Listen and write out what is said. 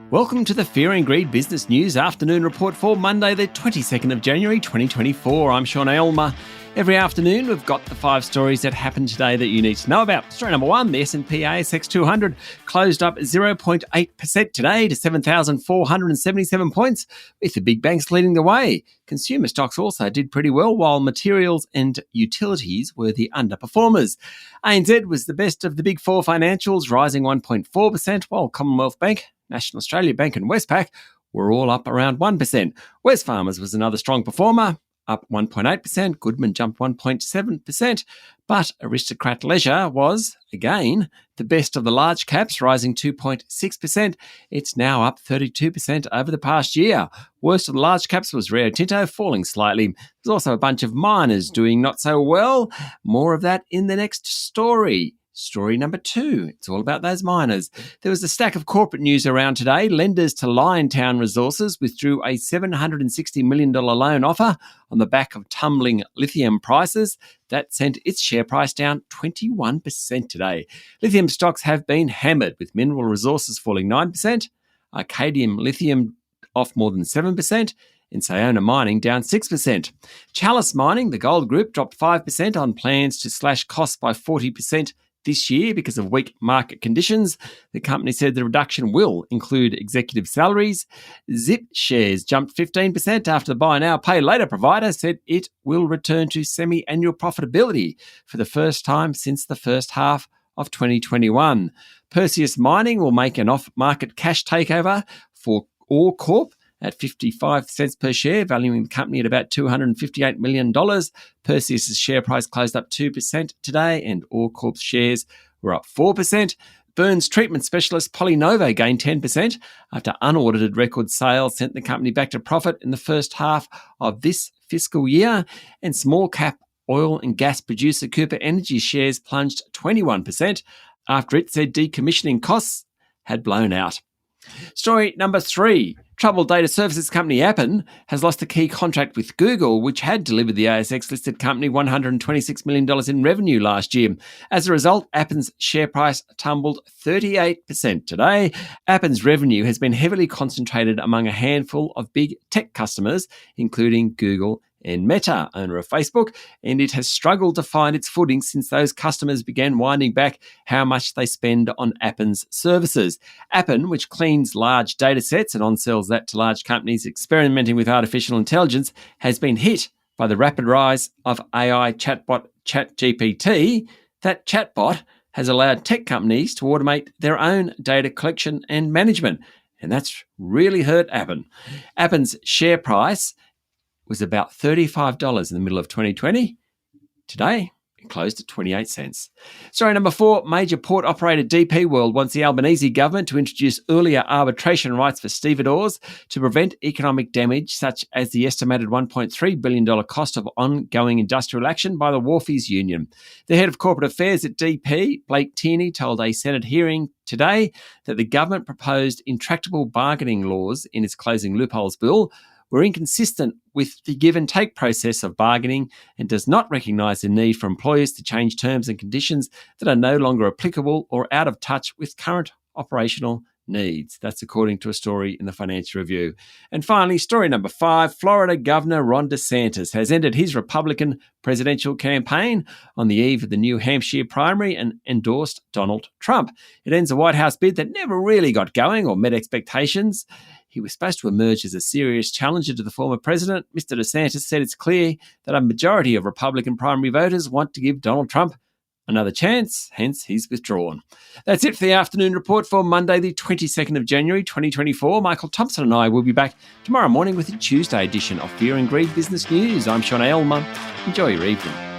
Welcome to the Fear and Greed Business News Afternoon Report for Monday, the 22nd of January 2024. I'm Sean Aylmer. Every afternoon, we've got the 5 stories that happened today that you need to know about. Story number 1, the S&P ASX 200 closed up 0.8% today to 7,477 points, with the big banks leading the way. Consumer stocks also did pretty well, while materials and utilities were the underperformers. ANZ was the best of the big 4 financials, rising 1.4%, while Commonwealth Bank, National Australia Bank and Westpac were all up around 1%. Wesfarmers was another strong performer, up 1.8%. Goodman jumped 1.7%. But Aristocrat Leisure was, again, the best of the large caps, rising 2.6%. It's now up 32% over the past year. Worst of the large caps was Rio Tinto, falling slightly. There's also a bunch of miners doing not so well. More of that in the next story. Story number 2, it's all about those miners. There was a stack of corporate news around today. Lenders to Liontown Resources withdrew a $760 million loan offer on the back of tumbling lithium prices. That sent its share price down 21% today. Lithium stocks have been hammered, with Mineral Resources falling 9%, Arcadium Lithium off more than 7%, and Sayona Mining down 6%. Chalice Mining, the gold group, dropped 5% on plans to slash costs by 40% this year because of weak market conditions. The company said the reduction will include executive salaries. Zip shares jumped 15% after the buy now, pay later provider said it will return to semi-annual profitability for the first time since the first half of 2021. Perseus Mining will make an off-market cash takeover for Ore Corp at 55 cents per share, valuing the company at about $258 million. Perseus' share price closed up 2% today, and Ore Corp's shares were up 4%. Burns treatment specialist PolyNovo gained 10% after unaudited record sales sent the company back to profit in the first half of this fiscal year. And small cap oil and gas producer Cooper Energy shares plunged 21% after it said decommissioning costs had blown out. Story number 3. Troubled data services company Appen has lost a key contract with Google, which had delivered the ASX-listed company $126 million in revenue last year. As a result, Appen's share price tumbled 38% today. Appen's revenue has been heavily concentrated among a handful of big tech customers, including Google and Meta, owner of Facebook, and it has struggled to find its footing since those customers began winding back how much they spend on Appen's services. Appen, which cleans large data sets and on-sells that to large companies experimenting with artificial intelligence, has been hit by the rapid rise of AI chatbot ChatGPT. That chatbot has allowed tech companies to automate their own data collection and management, and that's really hurt Appen. Appen's share price was about $35 in the middle of 2020. Today, it closed at 28 cents. Story number 4, major port operator DP World wants the Albanese government to introduce earlier arbitration rights for stevedores to prevent economic damage, such as the estimated $1.3 billion cost of ongoing industrial action by the Wharfies Union. The head of corporate affairs at DP, Blake Tierney, told a Senate hearing today that the government proposed intractable bargaining laws in its closing loopholes bill were inconsistent with the give-and-take process of bargaining and does not recognise the need for employers to change terms and conditions that are no longer applicable or out of touch with current operational needs. That's according to a story in the Financial Review. And finally, story number 5, Florida Governor Ron DeSantis has ended his Republican presidential campaign on the eve of the New Hampshire primary and endorsed Donald Trump. It ends a White House bid that never really got going or met expectations. He was supposed to emerge as a serious challenger to the former president. Mr. DeSantis said it's clear that a majority of Republican primary voters want to give Donald Trump another chance, hence he's withdrawn. That's it for the afternoon report for Monday, the 22nd of January, 2024. Michael Thompson and I will be back tomorrow morning with the Tuesday edition of Fear and Greed Business News. I'm Sean Aylmer. Enjoy your evening.